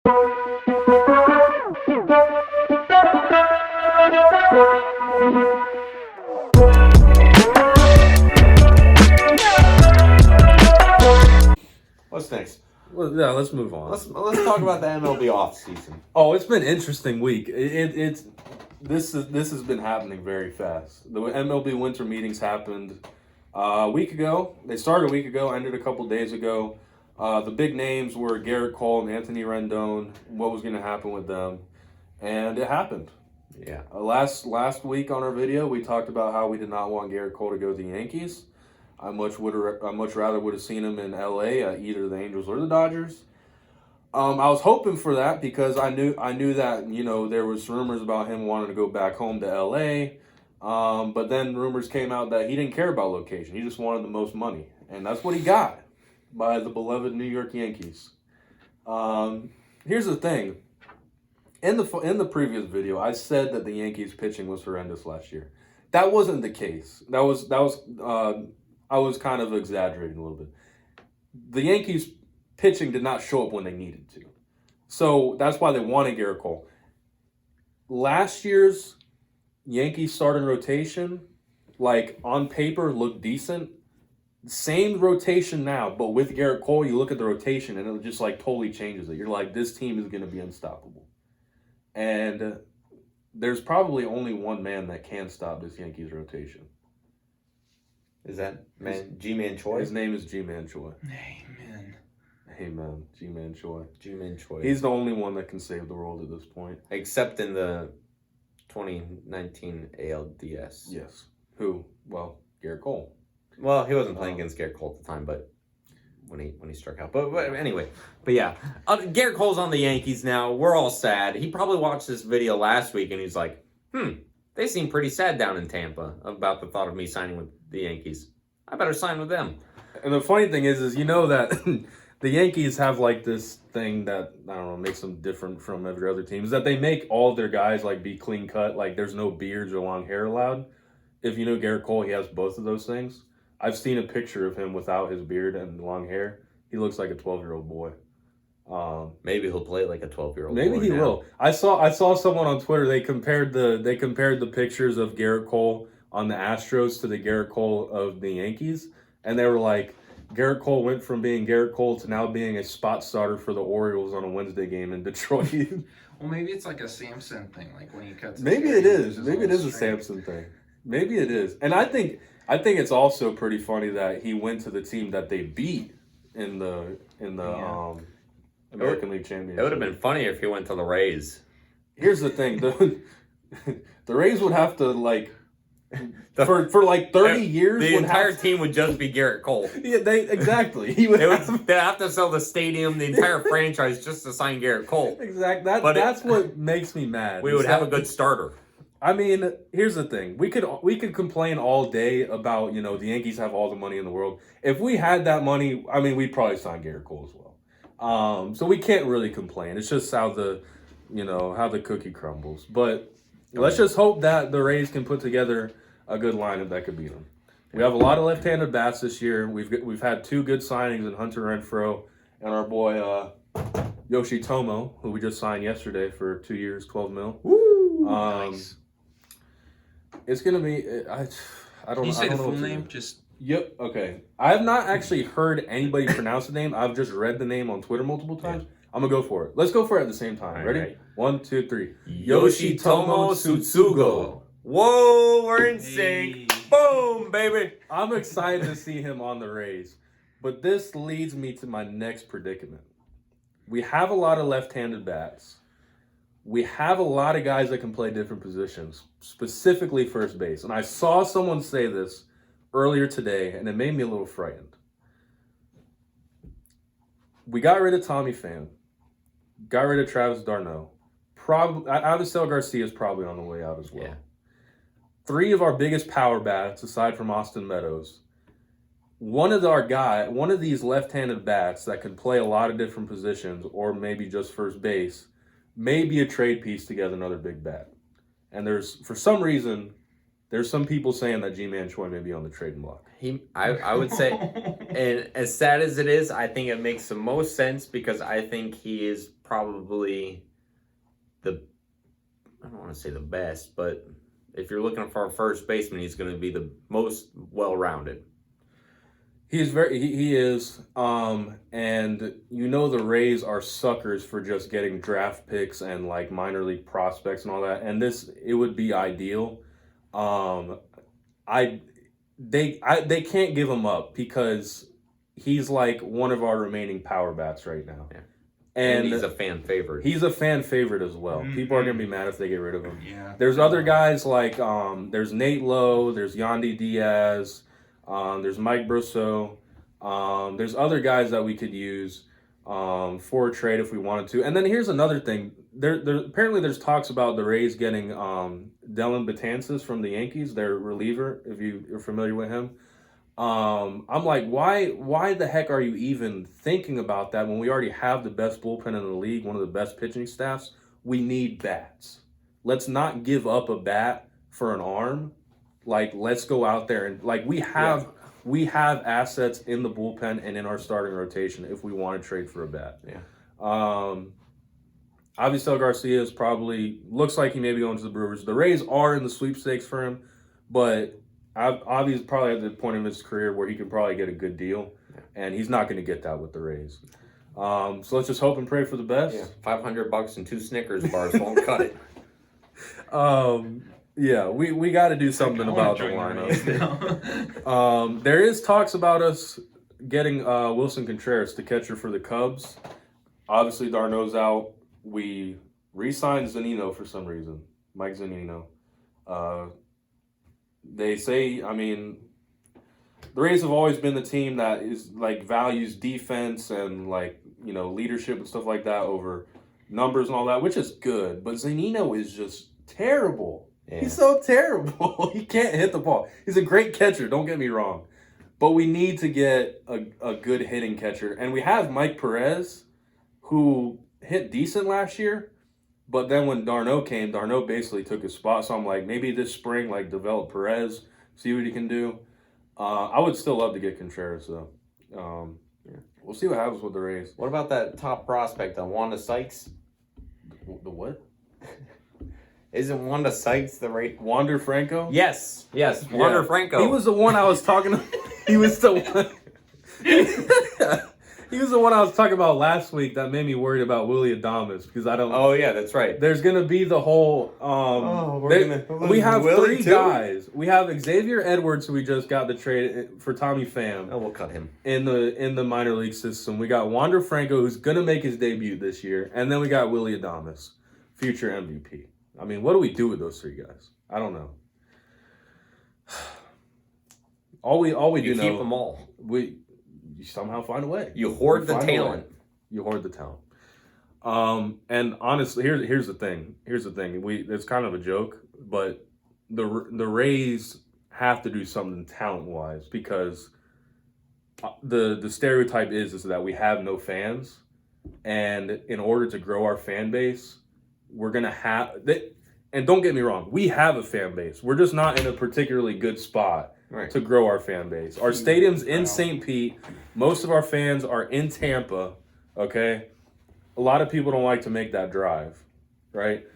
What's next? Well, yeah, let's move on. Let's talk about the MLB offseason. Oh, it's been an interesting week. This has been happening very fast. The MLB winter meetings happened a week ago. They started a week ago, ended a couple days ago. The big names were Gerrit Cole and Anthony Rendon. What was going to happen with them, and it happened. Yeah. Last week on our video, we talked about how we did not want Gerrit Cole to go to the Yankees. I much rather would have seen him in LA at either the Angels or the Dodgers. I was hoping for that because I knew that there was rumors about him wanting to go back home to LA. But then rumors came out that he didn't care about location. He just wanted the most money, and that's what he got by the beloved New York Yankees. Here's the thing. In the previous video, I said that the Yankees pitching was horrendous last year. That wasn't the case. I was kind of exaggerating a little bit. The Yankees pitching did not show up when they needed to. So that's why they wanted Gerrit Cole. Last year's Yankees starting rotation, like on paper, looked decent. Same rotation now, but with Gerrit Cole, you look at the rotation and it just like totally changes it. You're like, this team is going to be unstoppable. And there's probably only one man that can stop this Yankees rotation. Is that Ji-Man Choi? His name is Ji-Man Choi. Amen. Ji-Man Choi. Ji-Man Choi. He's the only one that can save the world at this point. Except in the 2019 ALDS. Yes. Who? Well, Gerrit Cole. Well, he wasn't playing against Gerrit Cole at the time, but when he struck out. But anyway. But yeah. Gerrit Cole's on the Yankees now. We're all sad. He probably watched this video last week and he's like, they seem pretty sad down in Tampa about the thought of me signing with the Yankees. I better sign with them. And the funny thing is that the Yankees have like this thing that, I don't know, makes them different from every other team, is that they make all of their guys like be clean cut, like there's no beards or long hair allowed. If you know Gerrit Cole, he has both of those things. I've seen a picture of him without his beard and long hair. He looks like a 12-year-old boy. Maybe he'll play like a 12-year-old. Maybe he will. I saw someone on Twitter. They compared the pictures of Gerrit Cole on the Astros to the Gerrit Cole of the Yankees, and they were like, Gerrit Cole went from being Gerrit Cole to now being a spot starter for the Orioles on a Wednesday game in Detroit. Well, maybe it's like a Samson thing, like when he cuts. Maybe it is. Maybe it is a Samson thing. Maybe it is. And I think it's also pretty funny that he went to the team that they beat in the American League Championship. It would have been funnier if he went to the Rays. Here's the thing: the Rays would have to for like 30 years. The entire team would just be Gerrit Cole. Yeah, exactly. They'd have to sell the stadium, the entire franchise, just to sign Gerrit Cole. Exactly. That's what makes me mad. We would have a good starter. I mean, here's the thing: we could complain all day about the Yankees have all the money in the world. If we had that money, I mean, we'd probably sign Gerrit Cole as well. So we can't really complain. It's just how the cookie crumbles. But let's just hope that the Rays can put together a good lineup that could beat them. We have a lot of left-handed bats this year. We've had two good signings in Hunter Renfroe and our boy Yoshi Tomo, who we just signed yesterday for 2 years, $12 million. Woo! Nice. It's gonna be. I don't. Can you say I don't the know full name? Yep. Okay. I have not actually heard anybody pronounce the name. I've just read the name on Twitter multiple times. Yeah. I'm gonna go for it. Let's go for it at the same time. Ready? Right. 1, 2, 3. Yoshitomo Tsutsugo. Whoa, we're in sync. Boom, baby. I'm excited to see him on the Rays. But this leads me to my next predicament. We have a lot of left-handed bats. We have a lot of guys that can play different positions, specifically first base. And I saw someone say this earlier today, and it made me a little frightened. We got rid of Tommy Pham. Got rid of Travis d'Arnaud. Avisail Garcia is probably on the way out as well. Yeah. 3 of our biggest power bats, aside from Austin Meadows. One of these left-handed bats that can play a lot of different positions, or maybe just first base, may be a trade piece to get another big bat. And for some reason, there's some people saying that Ji-Man Choi may be on the trading block. I would say, and as sad as it is, I think it makes the most sense because I think he is probably I don't want to say the best, but if you're looking for a first baseman, he's going to be the most well-rounded. He is. And the Rays are suckers for just getting draft picks and like minor league prospects and all that. And it would be ideal. They can't give him up because he's like one of our remaining power bats right now. Yeah. And he's a fan favorite. He's a fan favorite as well. People are going to be mad if they get rid of him. Yeah. There's other guys like there's Nate Lowe, there's Yandy Diaz, there's Mike Brosseau. There's other guys that we could use for a trade if we wanted to. And then here's another thing. There apparently there's talks about the Rays getting Dellin Betances from the Yankees, their reliever, if you're familiar with him. I'm like, why the heck are you even thinking about that when we already have the best bullpen in the league, one of the best pitching staffs? We need bats. Let's not give up a bat for an arm. Like, let's go out there and like we have assets in the bullpen and in our starting rotation if we want to trade for a bat. Yeah. Avisail Garcia is probably looks like he may be going to the Brewers. The Rays are in the sweepstakes for him, but Avi's probably at the point of his career where he could probably get a good deal, and he's not going to get that with the Rays. So let's just hope and pray for the best. Yeah. $500 and 2 Snickers bars won't cut it. Yeah, we got to do something about the lineup. There is talks about us getting Wilson Contreras, the catcher for the Cubs. Obviously, d'Arnaud's out. We re-signed Zunino for some reason, Mike Zunino. They say, the Rays have always been the team that is like values defense and like leadership and stuff like that over numbers and all that, which is good. But Zunino is just terrible. Yeah. He's so terrible. He can't hit the ball. He's a great catcher, don't get me wrong. But we need to get a good hitting catcher. And we have Mike Perez, who hit decent last year. But then when d'Arnaud came, d'Arnaud basically took his spot. So I'm like, maybe this spring, like, develop Perez, see what he can do. I would still love to get Contreras, though. We'll see what happens with the Rays. What about that top prospect, Wanda Sykes? The what? Isn't Wanda Sykes the right? Wander Franco? Yes, Wander Franco. He was the one I was talking to. He was the one. He was the one I was talking about last week that made me worried about Willy Adames because I don't. Oh yeah, that's right. There's gonna be the whole. We have Willie 3 too? guys. We have Xavier Edwards, who we just got the trade for Tommy Pham. Oh, we'll cut him in the minor league system. We got Wander Franco, who's gonna make his debut this year, and then we got Willy Adames, future MVP. What do we do with those 3 guys? I don't know. All we do know. You keep them all. You somehow find a way. You hoard the talent. You hoard the talent. And honestly, here's the thing. It's kind of a joke, but the Rays have to do something talent wise because the stereotype is that we have no fans, and in order to grow our fan base, we're gonna have. And don't get me wrong, we have a fan base. We're just not in a particularly good spot. Right. To grow our fan base. Our stadium's in St. Pete. Most of our fans are in Tampa, okay? A lot of people don't like to make that drive, right?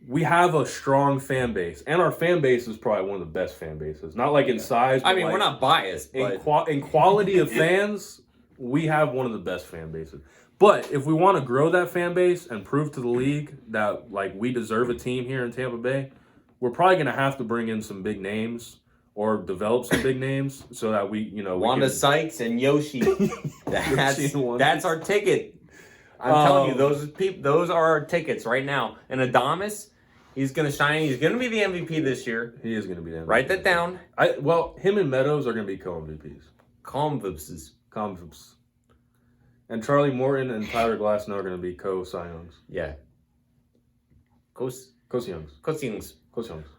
We have a strong fan base, and our fan base is probably one of the best fan bases. Not like in size, but we're not biased, but in quality of fans, we have one of the best fan bases. But if we want to grow that fan base and prove to the league that like we deserve a team here in Tampa Bay, we're probably going to have to bring in some big names. Or develop some big names so that Wanda Sykes and Yoshi. That's our ticket. I'm telling you, those are our tickets right now. And Adames, he's gonna shine. He's gonna be the MVP this year. He is gonna be the MVP. Write that down. Him and Meadows are gonna be co-MVPs. Convips. And Charlie Morton and Tyler Glasnow are gonna be co-Cy Youngs. Yeah. Cy Youngs.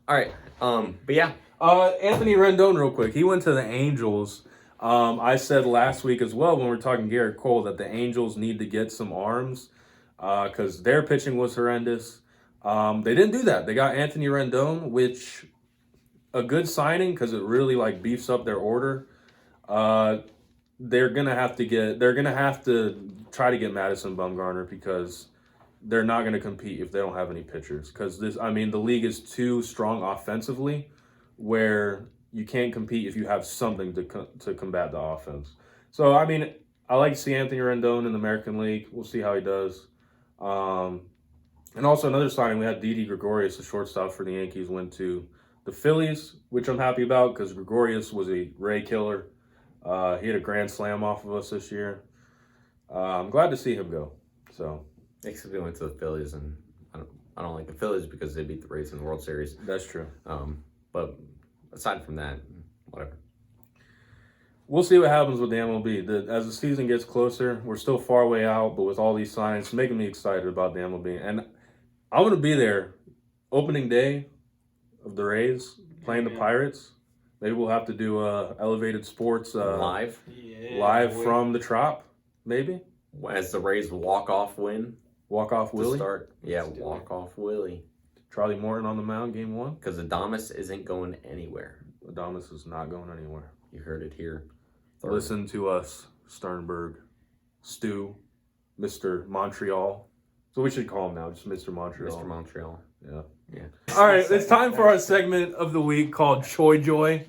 All right. But yeah. Anthony Rendon, real quick. He went to the Angels. I said last week as well when we were talking Garrett Cole that the Angels need to get some arms because their pitching was horrendous. They didn't do that. They got Anthony Rendon, which a good signing because it really like beefs up their order. They're gonna have to try to get Madison Bumgarner because they're not going to compete if they don't have any pitchers. Because the league is too strong offensively, where you can't compete if you have something to combat the offense. So I mean, I like to see Anthony Rendon in the American League. We'll see how he does. And also another signing, we had Didi Gregorius, the shortstop for the Yankees, went to the Phillies, which I'm happy about because Gregorius was a Ray killer. He had a grand slam off of us this year. I'm glad to see him go. So except he went to the Phillies, and I don't like the Phillies because they beat the Rays in the World Series. That's true. But aside from that, whatever. We'll see what happens with the MLB. As the season gets closer, we're still far away out, but with all these signs, it's making me excited about the MLB. And I'm going to be there opening day of the Rays, playing the Pirates. Maybe we'll have to do Elevated Sports live from the Trop, maybe. As the Rays walk-off win. Walk-off Willie? Start. Yeah, walk-off Willie. Charlie Morton on the mound, game 1. Because Adames isn't going anywhere. Adames is not going anywhere. You heard it here. Listen to us, Sternberg, Stu, Mr. Montreal. So we should call him now, just Mr. Montreal. Mr. Montreal. Yeah. All right, it's time for our segment of the week called Choi Joy,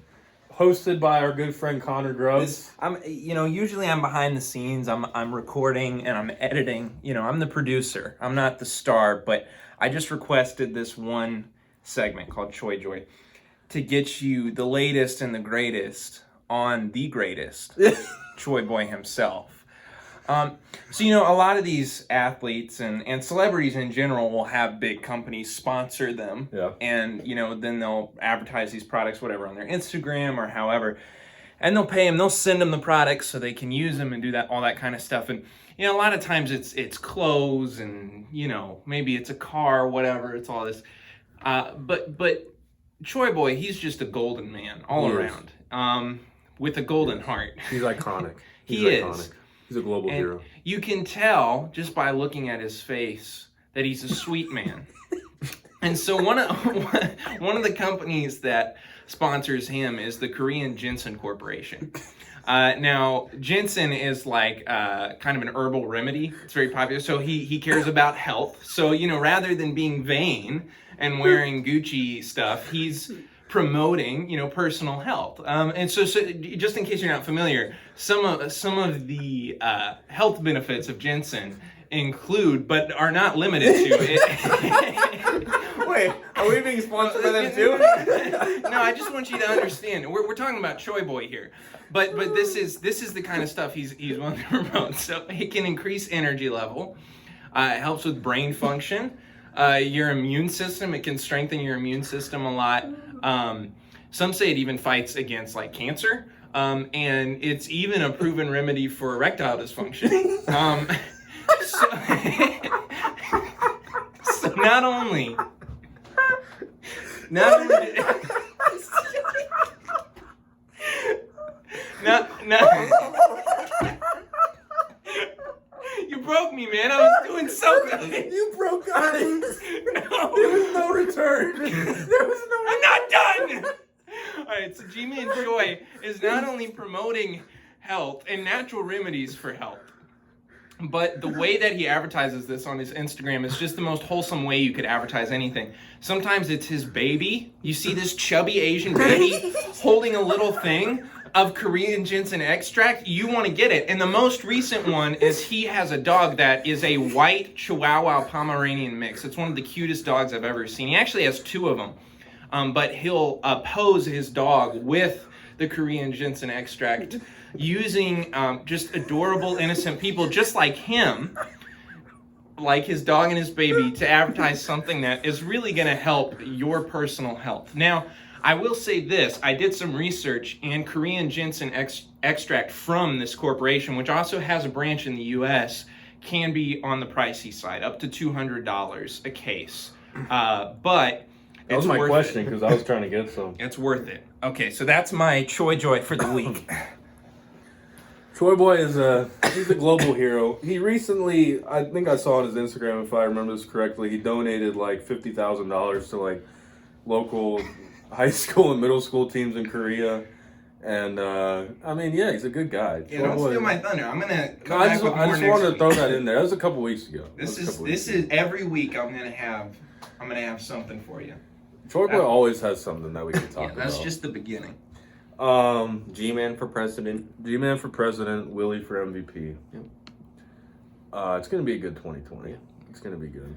hosted by our good friend Connor Grubbs. Usually I'm behind the scenes. I'm recording and I'm editing. I'm the producer. I'm not the star, but I just requested this one segment called Choi Joy to get you the latest and the greatest on the greatest, Choi Boy himself. A lot of these athletes and celebrities in general will have big companies sponsor them. Yeah. And, then they'll advertise these products, whatever, on their Instagram or however. And they'll pay them, they'll send them the products so they can use them and do all that kind of stuff. And, a lot of times it's clothes and, maybe it's a car, whatever, it's all this. But Choi Boy, he's just a golden man all around. With a golden heart. He's iconic. He is. He's a global hero. You can tell just by looking at his face that he's a sweet man. And so one of the companies that sponsors him is the Korean Ginseng Corporation. Now, ginseng is like kind of an herbal remedy. It's very popular. So he cares about health. So, rather than being vain and wearing Gucci stuff, he's promoting, personal health. And so just in case you're not familiar, some of the health benefits of ginseng include, but are not limited to it. Wait, are we being sponsored by them too? No, I just want you to understand. We're talking about Choi Boy here, but this is the kind of stuff he's willing to promote. So it can increase energy level. It helps with brain function. Your immune system. It can strengthen your immune system a lot. Some say it even fights against like cancer, and it's even a proven remedy for erectile dysfunction. So not only you broke me, man. I was doing so good. You broke us. No. There was no return. I'm not done! Alright, so G-Man Choi is not only promoting health and natural remedies for health, but the way that he advertises this on his Instagram is just the most wholesome way you could advertise anything. Sometimes it's his baby. You see this chubby Asian baby holding a little thing of Korean ginseng extract. You want to get it. And the most recent one is he has a dog that is a white Chihuahua Pomeranian mix. It's one of the cutest dogs I've ever seen. He actually has 2 of them. But he'll pose his dog with the Korean ginseng extract using just adorable, innocent people just like him, like his dog and his baby, to advertise something that is really going to help your personal health. Now, I will say this. I did some research, and Korean ginseng extract from this corporation, which also has a branch in the U.S., can be on the pricey side, up to $200 a case. But that was my question, because I was trying to get some. It's worth it. Okay, so that's my Choi Joy for the week. Choi Boy he's a global hero. He recently, I think I saw on his Instagram, if I remember this correctly, he donated like $50,000 to like local high school and middle school teams in Korea. And I mean, yeah, he's a good guy. Yeah, don't Troy steal Boy- my thunder. I'm gonna come I back just, with I more just next wanted to week. throw that in there. That was a couple weeks ago. This That was a is couple weeks this is every week. I'm gonna have something for you. ago. Troy Boy always has something that we can talk Yeah, that's about. just the beginning. G-Man for president. G-Man for president, Willie for MVP. Yep. It's gonna be a good 2020. Yeah. It's gonna be good.